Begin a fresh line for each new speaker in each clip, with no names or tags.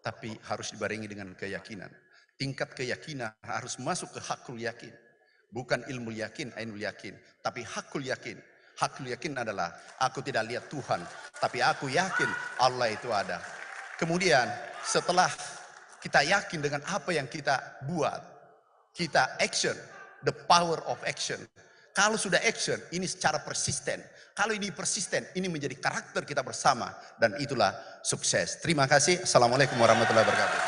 tapi harus dibarengi dengan keyakinan. Tingkat keyakinan harus masuk ke hakul yakin. Bukan ilmu yakin, ainul yakin, tapi hakul yakin. Hakul yakin adalah aku tidak lihat Tuhan, tapi aku yakin Allah itu ada. Kemudian setelah kita yakin dengan apa yang kita buat, kita action, the power of action. Kalau sudah action, ini secara persisten. Kalau ini persisten, ini menjadi karakter kita bersama. Dan itulah sukses. Terima kasih. Assalamualaikum warahmatullahi wabarakatuh.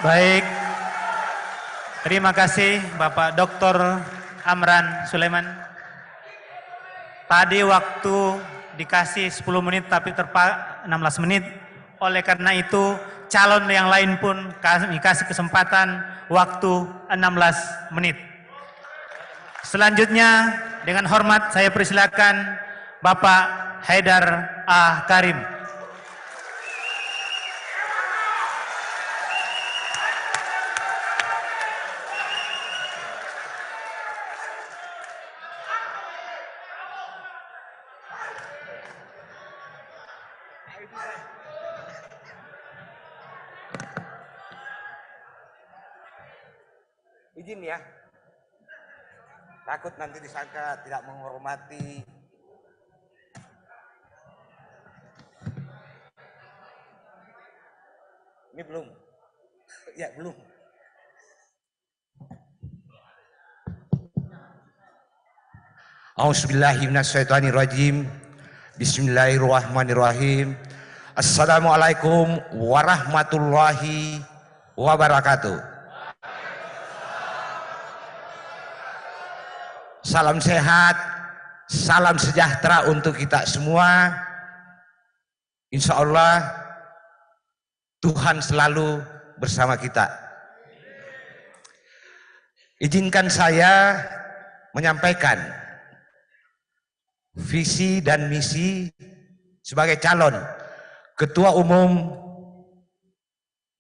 Baik. Terima kasih Bapak Dr. Amran Sulaiman. Tadi waktu dikasih 10 menit tapi 16 menit. Oleh karena itu calon yang lain pun kami kasih kesempatan waktu 16 menit. Selanjutnya dengan hormat saya persilakan Bapak Haidar A. Karim.
Izin ya, takut nanti disangka tidak menghormati. Ini belum, ya belum. A'udzubillahiminasyaitonirrajim. Bismillahirrahmanirrahim. Assalamualaikum warahmatullahi wabarakatuh. Salam sehat, salam sejahtera untuk kita semua. Insya Allah Tuhan selalu bersama kita. Izinkan saya menyampaikan visi dan misi sebagai calon Ketua Umum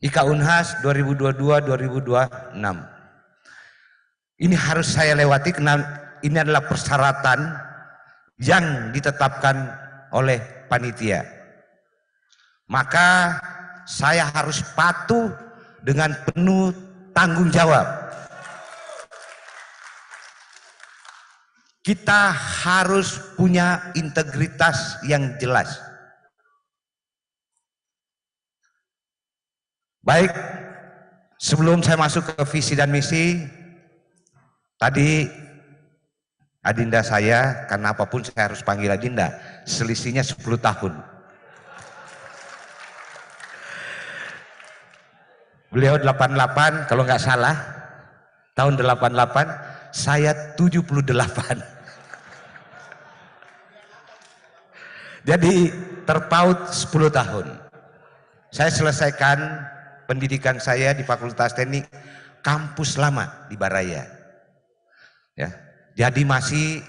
IKA Unhas 2022-2026. Ini harus saya lewati karena ini adalah persyaratan yang ditetapkan oleh panitia. Maka saya harus patuh dengan penuh tanggung jawab. Kita harus punya integritas yang jelas. Baik, sebelum saya masuk ke visi dan misi, tadi adinda saya, karena apapun saya harus panggil adinda, selisihnya 10 tahun. Beliau 88, kalau nggak salah, tahun 88, saya 78. Jadi terpaut 10 tahun. Saya selesaikan pendidikan saya di Fakultas Teknik, kampus lama di Baraya. Ya. Jadi masih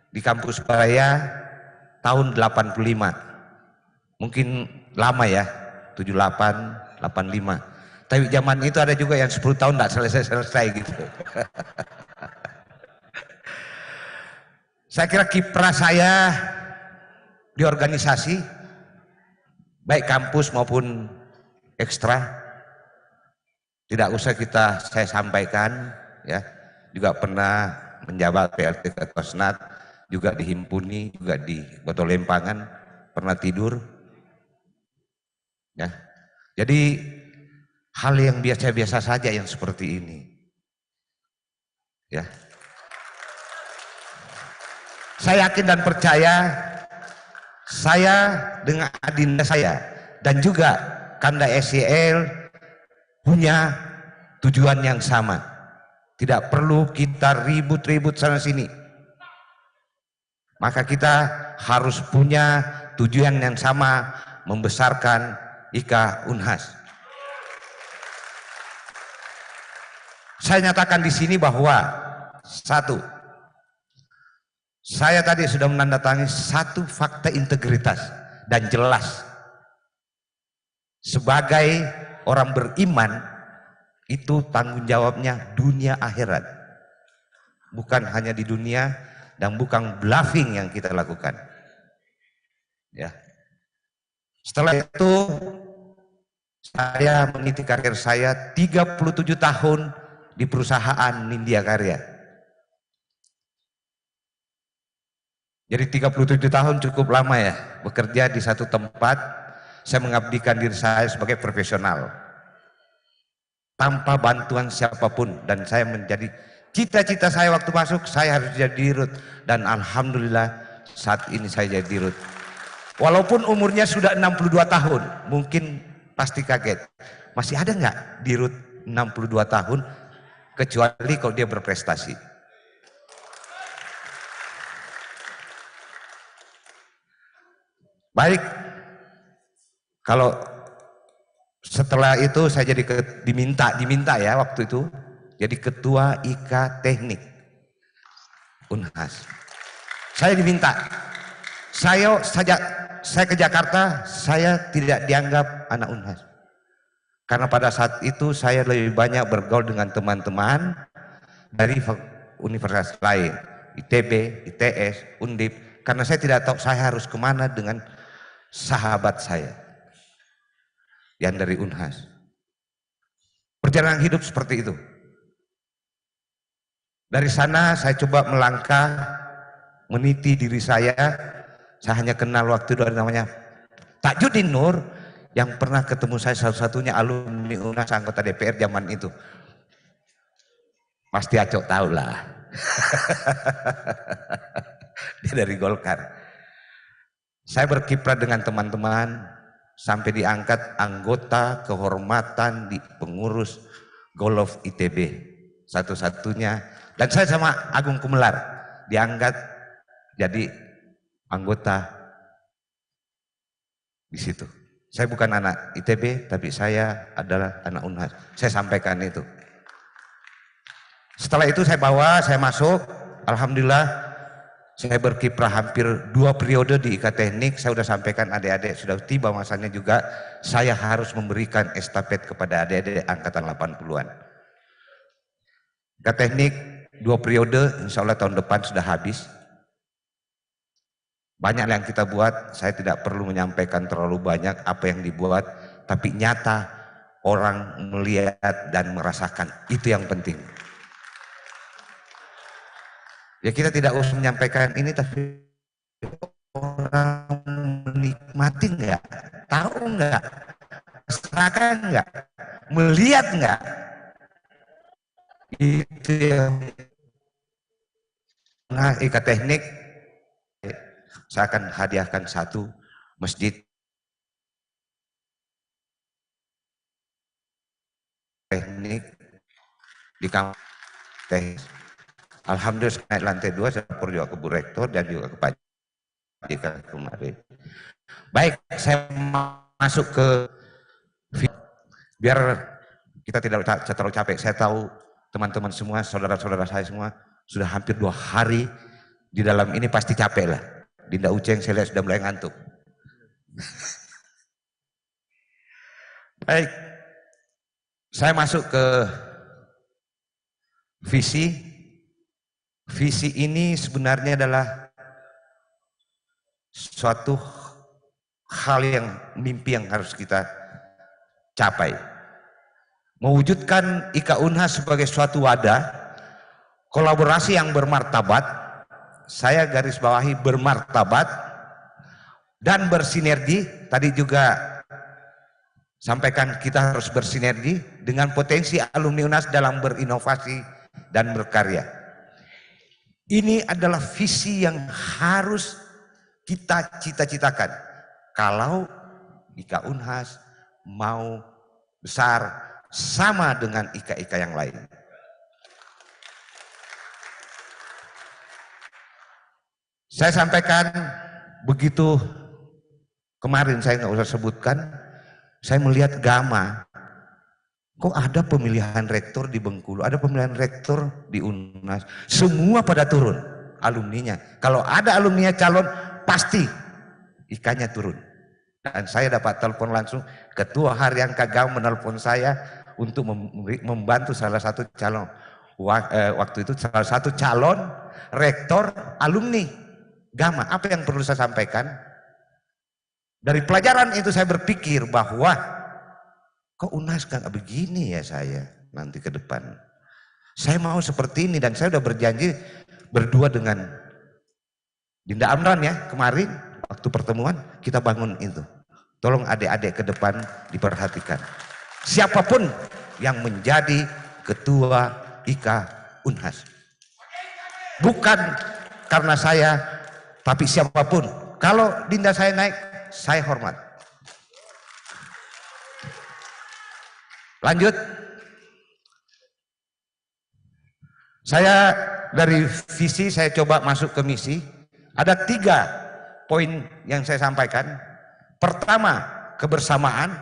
di kampus Baraya tahun 85. Mungkin lama ya, 78, 85. Tapi zaman itu ada juga yang 10 tahun tidak selesai-selesai gitu. Saya kira kiprah saya di organisasi, baik kampus maupun ekstra, tidak usah saya sampaikan, ya. Juga pernah menjabat PLT Kosnat, juga dihimpuni, juga di Botol Lempangan, pernah tidur. Ya. Jadi hal yang biasa-biasa saja yang seperti ini. Ya. Saya yakin dan percaya saya dengan adinda saya dan juga Kanda SCL punya tujuan yang sama. Tidak perlu kita ribut-ribut sana sini. Maka kita harus punya tujuan yang sama, membesarkan IKA Unhas. Saya nyatakan di sini bahwa satu, saya tadi sudah menandatangani satu fakta integritas dan jelas. Sebagai orang beriman, itu tanggung jawabnya dunia akhirat. Bukan hanya di dunia dan bukan bluffing yang kita lakukan. Ya. Setelah itu saya meniti karir saya 37 tahun di perusahaan Nindya Karya. Jadi 37 tahun cukup lama ya, bekerja di satu tempat, saya mengabdikan diri saya sebagai profesional. Tanpa bantuan siapapun, dan saya menjadi cita-cita saya waktu masuk, saya harus jadi dirut. Dan alhamdulillah saat ini saya jadi dirut. Walaupun umurnya sudah 62 tahun, mungkin pasti kaget. Masih ada nggak dirut 62 tahun, kecuali kalau dia berprestasi. Baik, kalau setelah itu saya jadi diminta ya waktu itu, jadi ketua IK Teknik Unhas. Saya diminta, saya ke Jakarta, saya tidak dianggap anak Unhas. Karena pada saat itu saya lebih banyak bergaul dengan teman-teman dari universitas lain, ITB, ITS, Undip, karena saya tidak tahu saya harus kemana dengan sahabat saya yang dari Unhas. Perjalanan hidup seperti itu. Dari sana saya coba melangkah, meniti diri saya hanya kenal waktu itu ada namanya Tajudin Nur, yang pernah ketemu saya satu-satunya alumni Unhas anggota DPR zaman itu. Pasti Acok tahu lah. Dia dari Golkar. Saya berkiprah dengan teman-teman sampai diangkat anggota kehormatan di pengurus Golf ITB satu-satunya, dan saya sama Agung Kumelar diangkat jadi anggota di situ. Saya bukan anak ITB, tapi saya adalah anak Unhas. Saya sampaikan itu. Setelah itu saya masuk, alhamdulillah. Saya berkiprah hampir 2 periode di IK Teknik. Saya sudah sampaikan adik-adik, sudah tiba masanya juga saya harus memberikan estafet kepada adik-adik angkatan 80-an. IK Teknik 2 periode, insya Allah tahun depan sudah habis. Banyak yang kita buat, saya tidak perlu menyampaikan terlalu banyak apa yang dibuat, tapi nyata orang melihat dan merasakan, itu yang penting. Ya kita tidak usah menyampaikan ini, tapi orang menikmati nggak, tahu nggak, merasakan nggak, melihat nggak, itu yang. Nah, IK Teknik saya akan hadiahkan 1 masjid teknik di kampus teknik. Alhamdulillah naik lantai 2, saya lapor juga ke Bu Rektor dan juga ke Pak Jika kemarin. Baik, saya masuk ke biar kita tidak terlalu capek. Saya tahu teman-teman semua, saudara-saudara saya semua sudah hampir 2 hari di dalam ini, pasti capek lah. Dinda Uceng saya lihat sudah mulai ngantuk. Baik, saya masuk ke visi. Visi ini sebenarnya adalah suatu hal yang mimpi yang harus kita capai. Mewujudkan IK Unhas sebagai suatu wadah kolaborasi yang bermartabat, saya garis bawahi bermartabat dan bersinergi. Tadi juga sampaikan kita harus bersinergi dengan potensi alumni Unhas dalam berinovasi dan berkarya. Ini adalah visi yang harus kita cita-citakan. Kalau IK Unhas mau besar sama dengan IK-IK yang lain. Saya sampaikan begitu kemarin, saya nggak usah sebutkan, saya melihat Gama. Kok ada pemilihan rektor di Bengkulu, ada pemilihan rektor di Unhas, semua pada turun alumninya. Kalau ada alumninya calon, pasti IK-nya turun. Dan saya dapat telepon langsung, Ketua Harian Kagam menelpon saya untuk membantu salah satu calon, waktu itu salah satu calon rektor alumni Gama. Apa yang perlu saya sampaikan? Dari pelajaran itu saya berpikir bahwa kok UNAS gak begini ya saya nanti ke depan. Saya mau seperti ini dan saya sudah berjanji berdua dengan Dinda Amran ya kemarin waktu pertemuan kita bangun itu. Tolong adik-adik ke depan diperhatikan. Siapapun yang menjadi ketua IKA UNHAS. Bukan karena saya, tapi siapapun. Kalau Dinda saya naik, saya hormat. Lanjut. Saya dari visi saya coba masuk ke misi. Ada 3 poin yang saya sampaikan. Pertama, kebersamaan.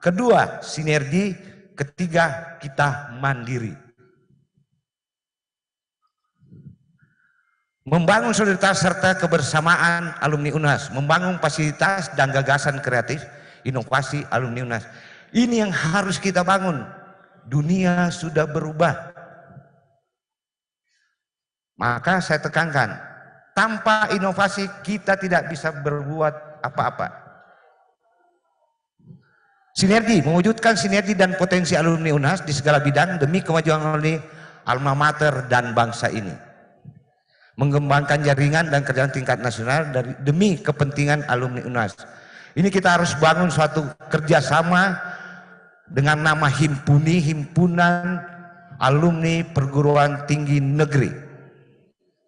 Kedua, sinergi. Ketiga, kita mandiri. Membangun solidaritas serta kebersamaan alumni UNHAS. Membangun fasilitas dan gagasan kreatif, inovasi alumni UNHAS. Ini yang harus kita bangun. Dunia sudah berubah. Maka saya tekankan, tanpa inovasi kita tidak bisa berbuat apa-apa. Sinergi, mewujudkan sinergi dan potensi alumni UNHAS di segala bidang demi kemajuan alumni alma mater dan bangsa ini. Mengembangkan jaringan dan kerjaan tingkat nasional demi kepentingan alumni UNHAS. Ini kita harus bangun suatu kerjasama dengan nama Himpuni, Himpunan Alumni Perguruan Tinggi Negeri.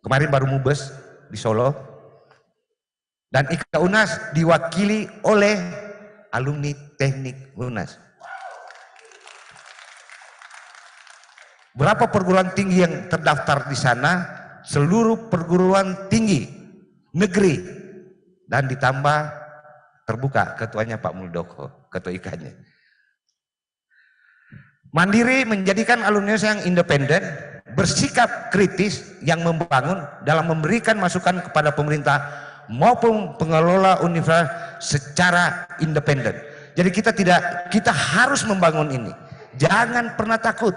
Kemarin baru mubes di Solo. Dan IKA UNHAS diwakili oleh alumni teknik UNHAS. Berapa perguruan tinggi yang terdaftar di sana? Seluruh perguruan tinggi negeri dan ditambah terbuka ketuanya Pak Muldoko, ketua IKA-nya. Mandiri menjadikan alumni yang independen, bersikap kritis yang membangun dalam memberikan masukan kepada pemerintah maupun pengelola universitas secara independen. Jadi kita harus membangun ini. Jangan pernah takut.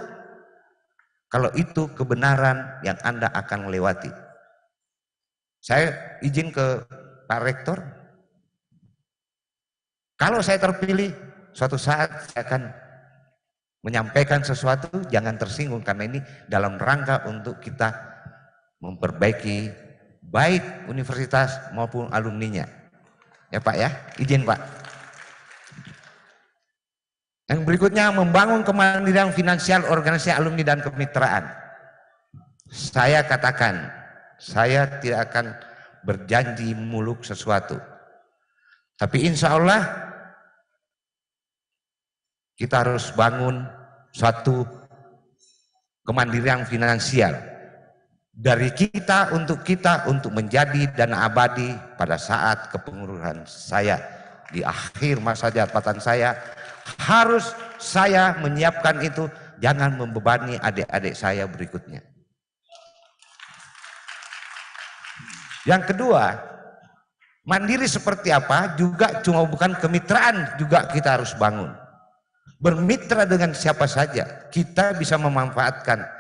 Kalau itu kebenaran yang Anda akan melewati. Saya izin ke Pak Rektor. Kalau saya terpilih, suatu saat saya akan menyampaikan sesuatu, jangan tersinggung karena ini dalam rangka untuk kita memperbaiki baik universitas maupun alumninya. Ya Pak ya, izin Pak. Yang berikutnya membangun kemandirian finansial organisasi alumni dan kemitraan. Saya katakan, saya tidak akan berjanji muluk sesuatu. Tapi insya Allah kita harus bangun suatu kemandirian finansial. Dari kita untuk menjadi dana abadi pada saat kepengurusan saya. Di akhir masa jabatan saya, harus saya menyiapkan itu, jangan membebani adik-adik saya berikutnya. Yang kedua, mandiri seperti apa juga cuma bukan kemitraan juga kita harus bangun. Bermitra dengan siapa saja, kita bisa memanfaatkan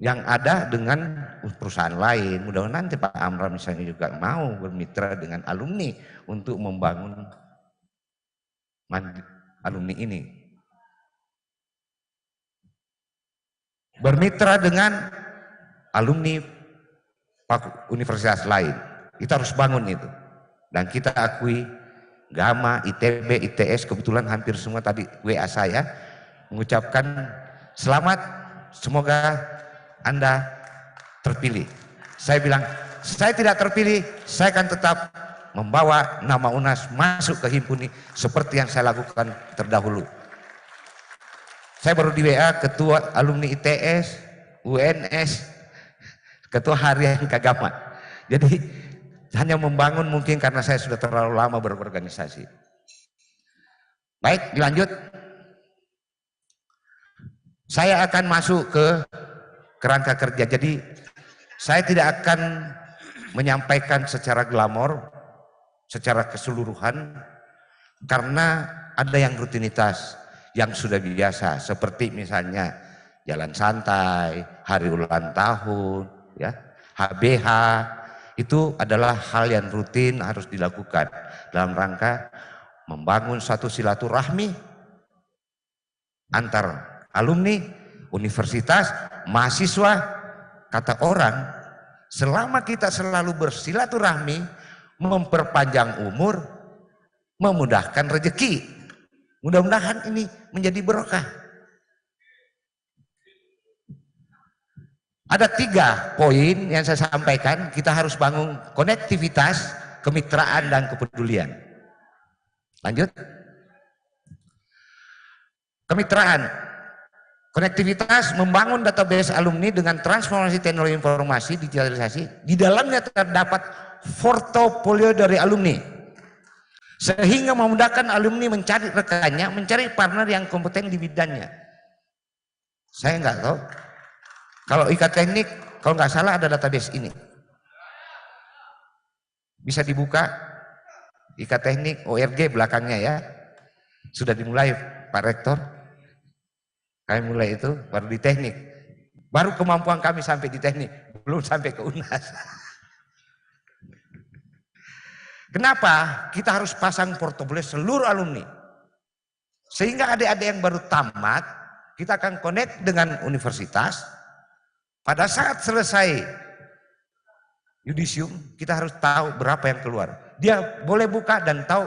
yang ada dengan perusahaan lain. Mudah-mudahan nanti Pak Amran misalnya juga mau bermitra dengan alumni untuk membangun alumni ini. Bermitra dengan alumni universitas lain. Kita harus bangun itu. Dan kita akui Gama, ITB, ITS, kebetulan hampir semua tadi WA saya mengucapkan selamat, semoga Anda terpilih. Saya bilang, saya tidak terpilih, saya akan tetap membawa nama UNHAS masuk ke Himpuni seperti yang saya lakukan terdahulu. Saya baru di WA ketua alumni ITS, UNS, ketua harian Kagama. Jadi hanya membangun mungkin karena saya sudah terlalu lama berorganisasi. Baik, dilanjut. Saya akan masuk ke kerangka kerja. Jadi saya tidak akan menyampaikan secara glamor, secara keseluruhan, karena ada yang rutinitas, yang sudah biasa, seperti misalnya jalan santai, hari ulang tahun, ya, HBH, itu adalah hal yang rutin harus dilakukan dalam rangka membangun suatu silaturahmi antar alumni, universitas, mahasiswa. Kata orang, selama kita selalu bersilaturahmi, memperpanjang umur, memudahkan rezeki. Mudah-mudahan ini menjadi berkah. Ada 3 poin yang saya sampaikan, kita harus bangun konektivitas, kemitraan, dan kepedulian. Lanjut. Kemitraan. Konektivitas membangun database alumni dengan transformasi teknologi informasi, digitalisasi. Di dalamnya terdapat portofolio dari alumni. Sehingga memudahkan alumni mencari rekannya, mencari partner yang kompeten di bidangnya. Saya nggak tahu. Kalau IKA Teknik, kalau nggak salah ada database ini. Bisa dibuka. IKA Teknik, ORG belakangnya ya. Sudah dimulai Pak Rektor. Kami mulai itu baru di teknik. Baru kemampuan kami sampai di teknik, belum sampai ke UNAS. Kenapa? Kita harus pasang portofolio seluruh alumni. Sehingga adik-adik yang baru tamat, kita akan connect dengan universitas. Pada saat selesai yudisium, kita harus tahu berapa yang keluar. Dia boleh buka dan tahu,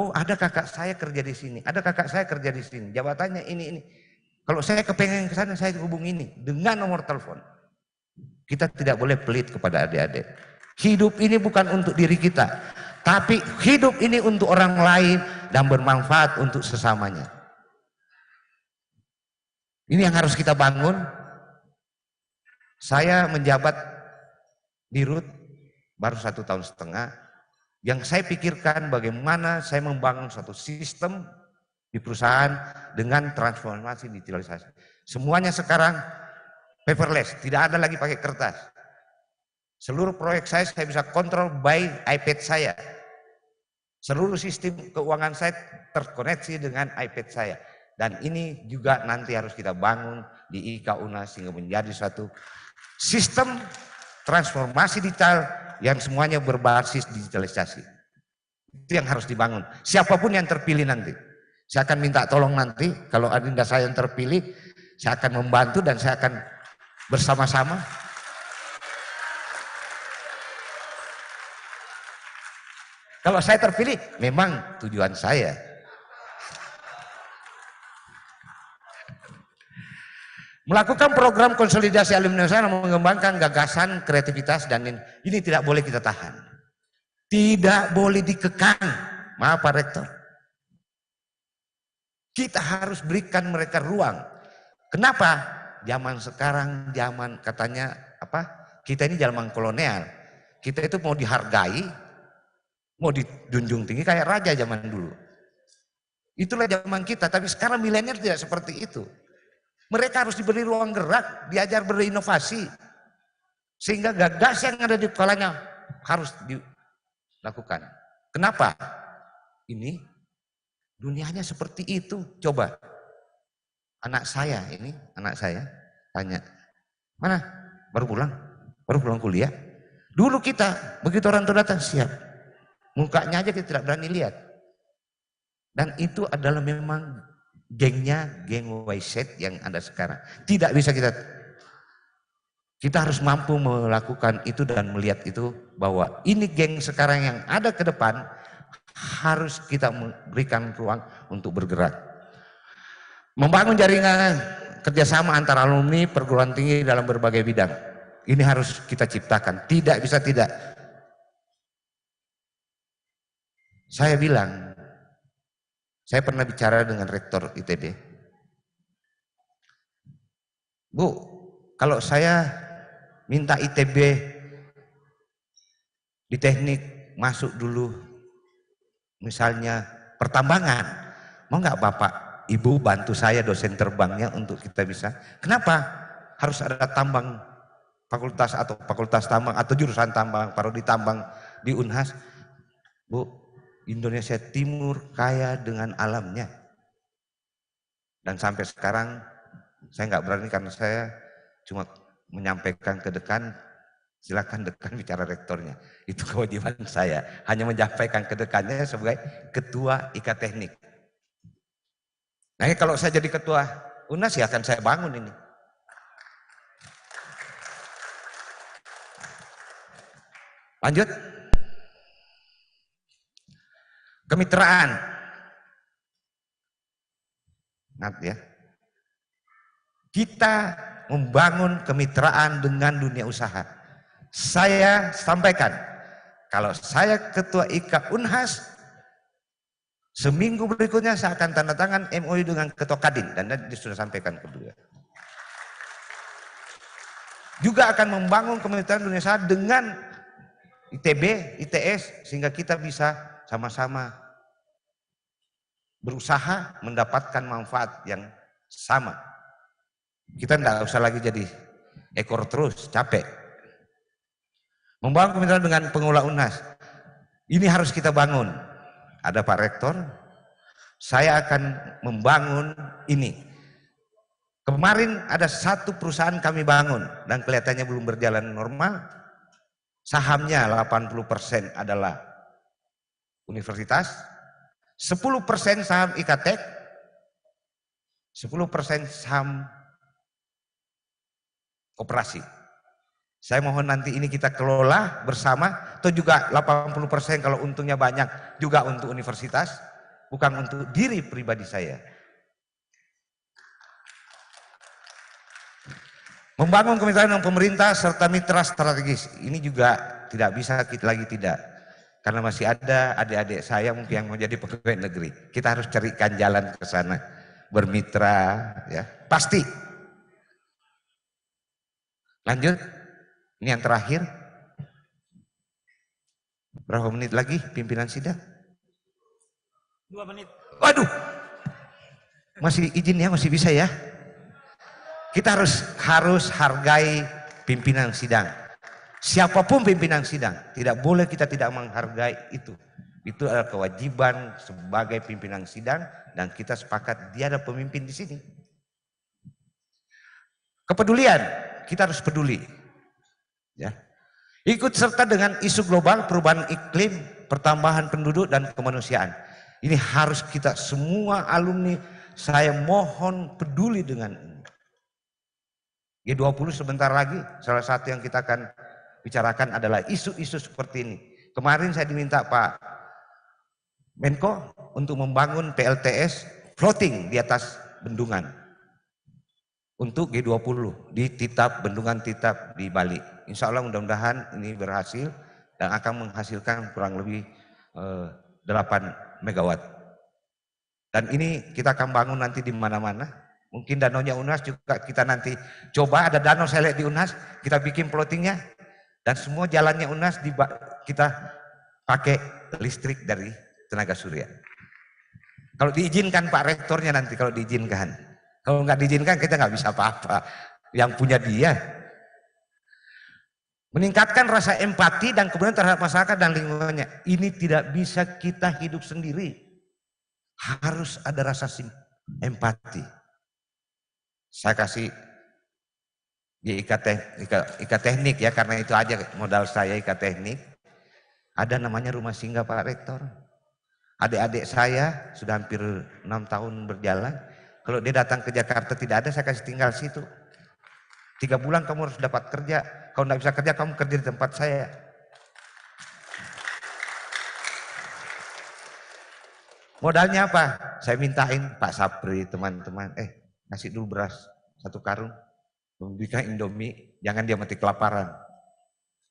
oh ada kakak saya kerja di sini, ada kakak saya kerja di sini, jabatannya ini. Kalau saya kepengen ke sana, saya hubungi ini dengan nomor telepon. Kita tidak boleh pelit kepada adik-adik. Hidup ini bukan untuk diri kita, tapi hidup ini untuk orang lain dan bermanfaat untuk sesamanya. Ini yang harus kita bangun. Saya menjabat di RUT baru 1,5 tahun. Yang saya pikirkan bagaimana saya membangun suatu sistem di perusahaan dengan transformasi digitalisasi. Semuanya sekarang paperless, tidak ada lagi pakai kertas. Seluruh proyek saya bisa kontrol by iPad saya. Seluruh sistem keuangan saya terkoneksi dengan iPad saya. Dan ini juga nanti harus kita bangun di IKA UNAS sehingga menjadi suatu sistem transformasi digital yang semuanya berbasis digitalisasi. Itu yang harus dibangun. Siapapun yang terpilih nanti. Saya akan minta tolong nanti, kalau adinda saya yang terpilih, saya akan membantu dan saya akan bersama-sama. Kalau saya terpilih, memang tujuan saya. Melakukan program konsolidasi alumni saya mengembangkan gagasan, kreativitas, dan ini tidak boleh kita tahan. Tidak boleh dikekang. Maaf Pak Rektor. Kita harus berikan mereka ruang. Kenapa? Zaman sekarang, zaman katanya apa? Kita ini zaman kolonial. Kita itu mau dihargai, mau dijunjung tinggi kayak raja zaman dulu. Itulah zaman kita, tapi sekarang milenial tidak seperti itu. Mereka harus diberi ruang gerak, diajar berinovasi. Sehingga gagasan yang ada di kepalanya harus dilakukan. Kenapa? Ini dunianya seperti itu. Coba anak saya tanya, mana? Baru pulang kuliah. Dulu kita begitu orang tua datang siap, mukanya aja kita tidak berani lihat. Dan itu adalah memang geng Waiset yang ada sekarang. Tidak bisa kita harus mampu melakukan itu dan melihat itu bahwa ini geng sekarang yang ada ke depan. Harus kita berikan ruang untuk bergerak. Membangun jaringan kerjasama antara alumni perguruan tinggi dalam berbagai bidang. Ini harus kita ciptakan. Tidak bisa tidak. Saya bilang, saya pernah bicara dengan rektor ITB. Bu, kalau saya minta ITB di teknik masuk dulu misalnya pertambangan, mau nggak Bapak Ibu bantu saya dosen terbangnya untuk kita bisa? Kenapa harus ada tambang fakultas atau fakultas tambang atau jurusan tambang, parodi tambang di Unhas? Bu, Indonesia Timur kaya dengan alamnya. Dan sampai sekarang saya nggak berani karena saya cuma menyampaikan ke dekan, silakan dekan bicara rektornya. Itu kewajiban saya, hanya menyampaikan ke dekannya sebagai ketua IK Teknik. Nah, kalau saya jadi ketua UNAS ya akan saya bangun ini. Lanjut. Kemitraan. Ingat ya. Kita membangun kemitraan dengan dunia usaha. Saya sampaikan, kalau saya ketua IK Unhas, seminggu berikutnya saya akan tanda tangan MOU dengan ketua Kadin, dan tadi sudah sampaikan ke beliau. Juga akan membangun kemitraan dunia usaha dengan ITB, ITS, sehingga kita bisa sama-sama berusaha mendapatkan manfaat yang sama. Kita tidak usah lagi jadi ekor terus, capek. Membangun kemitraan dengan pengelola UNAS, ini harus kita bangun. Ada Pak Rektor, saya akan membangun ini. Kemarin ada satu perusahaan kami bangun dan kelihatannya belum berjalan normal. Sahamnya 80% adalah universitas, 10% saham IKTek, 10% saham koperasi. Saya mohon nanti ini kita kelola bersama, atau juga 80% kalau untungnya banyak juga untuk universitas, bukan untuk diri pribadi saya. Membangun kemitraan dengan pemerintah serta mitra strategis, ini juga tidak bisa kita lagi tidak. Karena masih ada adik-adik saya mungkin yang mau jadi pegawai negeri. Kita harus carikan jalan ke sana, bermitra, ya pasti. Lanjut, ini yang terakhir. Berapa menit lagi pimpinan sidang?
2 menit.
Waduh, masih izin ya, masih bisa ya. Kita harus hargai pimpinan sidang. Siapapun pimpinan sidang, tidak boleh kita tidak menghargai itu. Itu adalah kewajiban sebagai pimpinan sidang dan kita sepakat dia ada pemimpin di sini. Kepedulian, kita harus peduli. Ya. Ikut serta dengan isu global, perubahan iklim, pertambahan penduduk dan kemanusiaan. Ini harus kita semua alumni, saya mohon peduli dengan ini. G20 sebentar lagi, salah satu yang kita akan bicarakan adalah isu-isu seperti ini. Kemarin saya diminta Pak Menko untuk membangun PLTS floating di atas bendungan untuk G20 di Titap, bendungan Titap di Bali. Insya Allah mudah-mudahan ini berhasil dan akan menghasilkan kurang lebih 8 megawatt. Dan ini kita akan bangun nanti di mana-mana. Mungkin danaunya UNAS juga kita nanti coba, ada danau saya lihat di UNAS, kita bikin plottingnya dan semua jalannya UNAS kita pakai listrik dari tenaga surya. Kalau diizinkan Pak Rektornya nanti, kalau diizinkan. Kalau nggak diizinkan kita nggak bisa apa-apa. Yang punya dia. Meningkatkan rasa empati dan kemudian terhadap masyarakat dan lingkungannya. Ini tidak bisa kita hidup sendiri. Harus ada rasa empati. Saya kasih di IK Teknik ya, karena itu aja modal saya IK Teknik. Ada namanya rumah singgah Pak Rektor. Adik-adik saya sudah hampir 6 tahun berjalan. Kalau dia datang ke Jakarta tidak ada, saya kasih tinggal situ. 3 bulan kamu harus dapat kerja. Kalau tidak bisa kerja, kamu kerja di tempat saya. Modalnya apa? Saya mintain Pak Sapri, teman-teman, kasih dulu beras 1 karung, bikin Indomie, jangan dia mati kelaparan.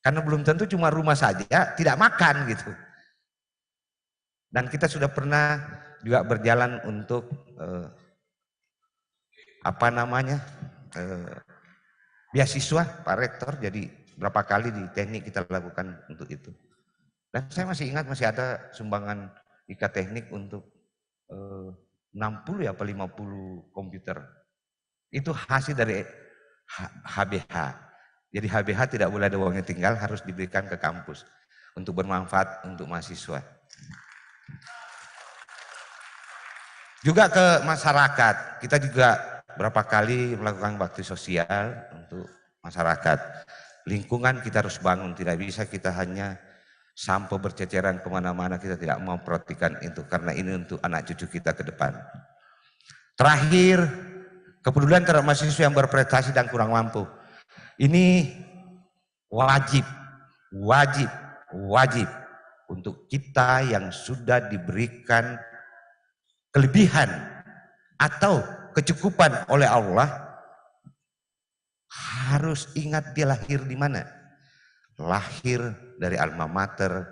Karena belum tentu cuma rumah saja, tidak makan gitu. Dan kita sudah pernah juga berjalan untuk beasiswa Pak Rektor, jadi berapa kali di teknik kita lakukan untuk itu. Dan saya masih ingat masih ada sumbangan IK Teknik untuk 60 ya apa 50 komputer. Itu hasil dari HBH. Jadi HBH tidak boleh ada uangnya tinggal, harus diberikan ke kampus untuk bermanfaat untuk mahasiswa. Juga ke masyarakat, kita juga berapa kali melakukan bakti sosial untuk masyarakat. lingkungan kita harus bangun, tidak bisa kita hanya sampah berceceran kemana-mana, kita tidak mau perhatikan itu, karena ini untuk anak cucu kita ke depan. Terakhir, kepedulian terhadap mahasiswa yang berprestasi dan kurang mampu. Ini wajib untuk kita yang sudah diberikan kelebihan atau kecukupan oleh Allah, harus ingat dia lahir di mana. Lahir dari alma mater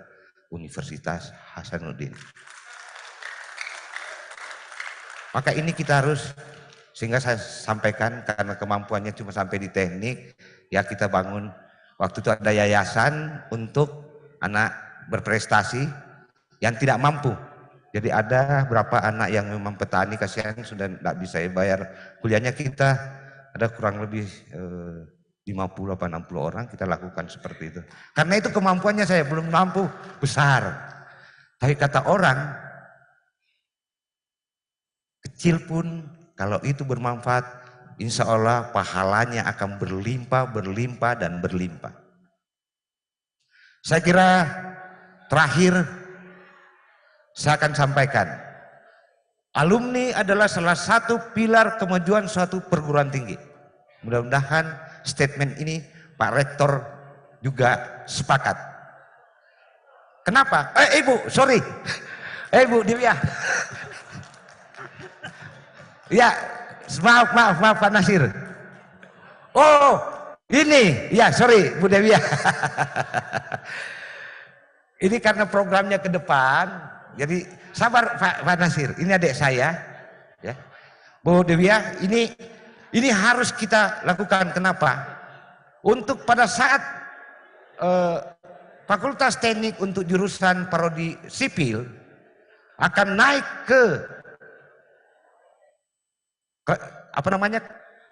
Universitas Hasanuddin. Maka ini kita harus, sehingga saya sampaikan, karena kemampuannya cuma sampai di teknik, ya kita bangun. Waktu itu ada yayasan untuk anak berprestasi yang tidak mampu. Jadi ada berapa anak yang memang petani, kasihan sudah tidak bisa bayar kuliahnya, kita ada kurang lebih 50 atau 60 orang kita lakukan seperti itu. Karena itu kemampuannya saya belum mampu besar. Tapi kata orang, kecil pun kalau itu bermanfaat, insya Allah pahalanya akan berlimpah, berlimpah, dan berlimpah. Saya kira terakhir saya akan sampaikan, alumni adalah salah satu pilar kemajuan suatu perguruan tinggi. Mudah-mudahan statement ini Pak Rektor juga sepakat. Kenapa? Ibu, sorry. Ibu Dewiah. Ya, maaf Pak Nasir. Oh, ini, ya sorry Bu Dewiah. Ini karena programnya ke depan, jadi sabar Pak Nasir. Ini adik saya, ya. Bu Dewiah, ini harus kita lakukan. Kenapa? Untuk pada saat Fakultas Teknik untuk jurusan prodi sipil akan naik ke apa namanya,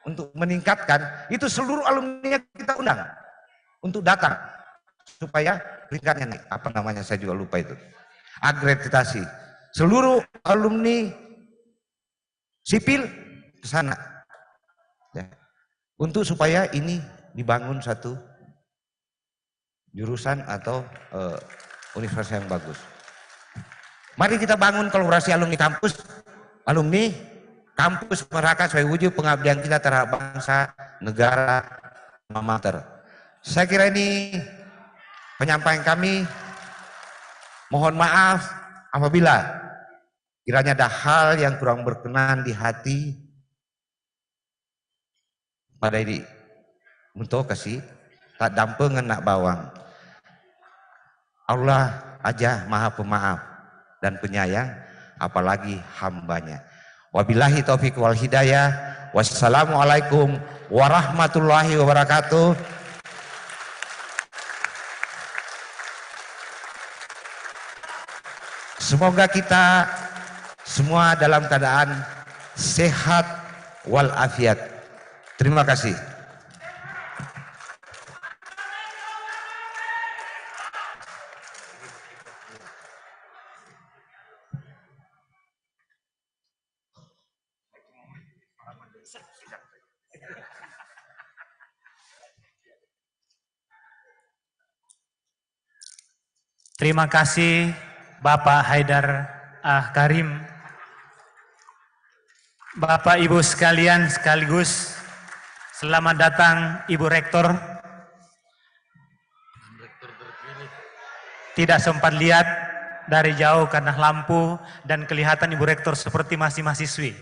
untuk meningkatkan, itu seluruh alumni kita undang untuk datang supaya peringkatnya nih, apa namanya saya juga lupa itu, akreditasi seluruh alumni sipil ke sana, ya, untuk supaya ini dibangun satu jurusan atau universitas yang bagus. Mari kita bangun kolaborasi alumni kampus, alumni kampus Merak sebagai wujud pengabdian kita terhadap bangsa, negara, alma mater. Saya kira ini penyampaian kami. Mohon maaf apabila kiranya ada hal yang kurang berkenan di hati pada ini. Untuk kasih tak dampengan nak bawang. Allah aja maha pemaaf dan penyayang, apalagi hambanya. Wabillahi taufiq wal hidayah. Wassalamualaikum warahmatullahi wabarakatuh. Semoga kita semua dalam keadaan sehat walafiat. Terima kasih.
Terima kasih Bapak Haidar Karim. Bapak Ibu sekalian, sekaligus selamat datang Ibu Rektor. Tidak sempat lihat dari jauh karena lampu dan kelihatan Ibu Rektor seperti masih mahasiswi.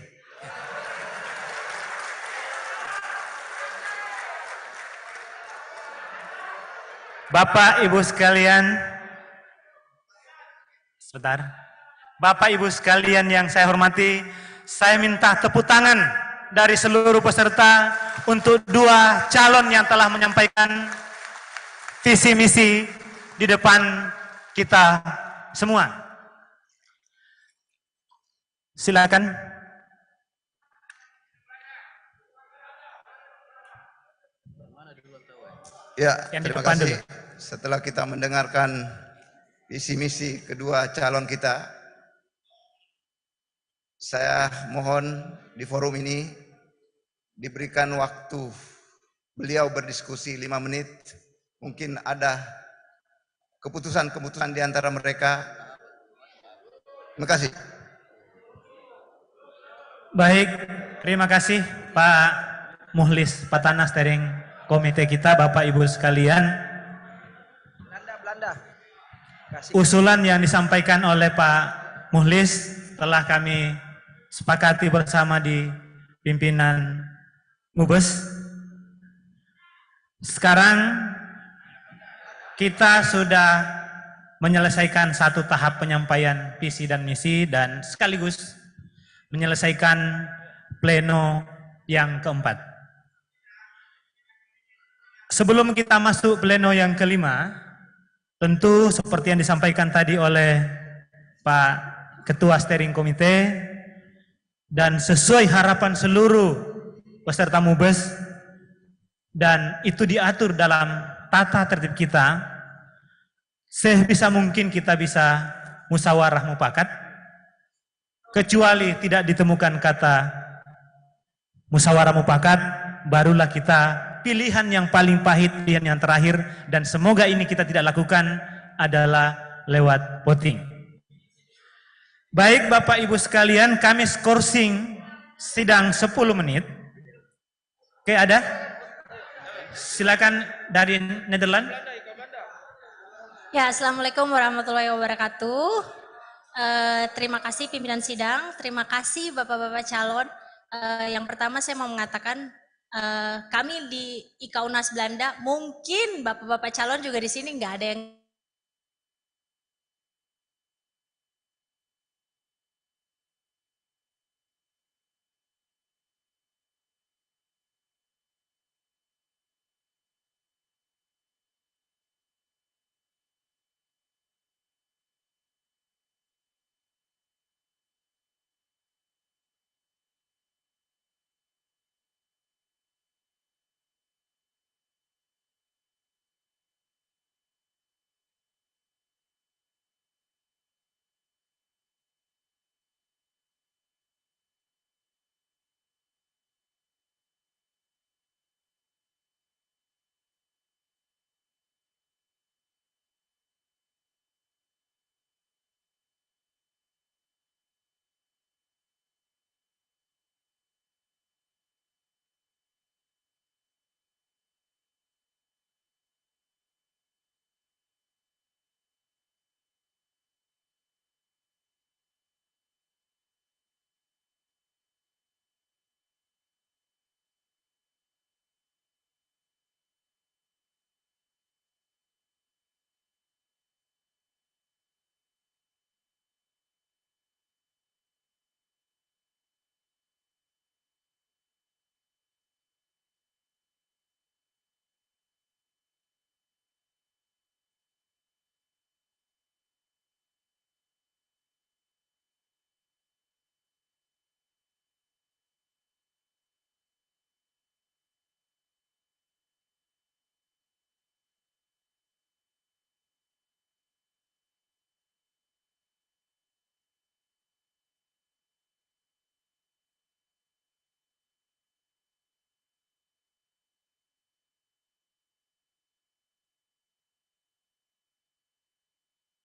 Bapak Ibu sekalian, sebentar. Bapak Ibu sekalian yang saya hormati, saya minta tepuk tangan dari seluruh peserta untuk dua calon yang telah menyampaikan visi misi di depan kita semua. Silakan.
Ya,
Yang di
terima
depan
kasih.
dulu.
Setelah kita mendengarkan visi misi kedua calon kita, saya mohon di forum ini diberikan waktu beliau berdiskusi 5 menit Mungkin ada keputusan-keputusan di antara mereka. Terima kasih.
Baik, terima kasih Pak Muhlis Patana Steering Komite kita, Bapak Ibu sekalian.
Belanda.
Usulan yang disampaikan oleh Pak Muhlis telah kami sepakati bersama di pimpinan Mubes. Sekarang kita sudah menyelesaikan satu tahap penyampaian visi dan misi dan sekaligus menyelesaikan pleno yang keempat. Sebelum kita masuk pleno yang kelima, tentu seperti yang disampaikan tadi oleh Pak Ketua Steering Komite dan sesuai harapan seluruh peserta Mubes dan itu diatur dalam tata tertib kita, sebisa mungkin kita bisa musyawarah mufakat, kecuali tidak ditemukan kata musyawarah mufakat, barulah kita pilihan yang paling pahit, pilihan yang terakhir, dan semoga ini kita tidak lakukan adalah lewat voting. Baik Bapak Ibu sekalian, kami skorsing sidang 10 menit. Oke, ada? Silakan dari Nederland.
Ya, Assalamualaikum warahmatullahi wabarakatuh. Terima kasih pimpinan sidang, terima kasih Bapak-Bapak calon. Yang pertama saya mau mengatakan kami di IKA UNAS Belanda, mungkin Bapak-Bapak calon juga di sini nggak ada yang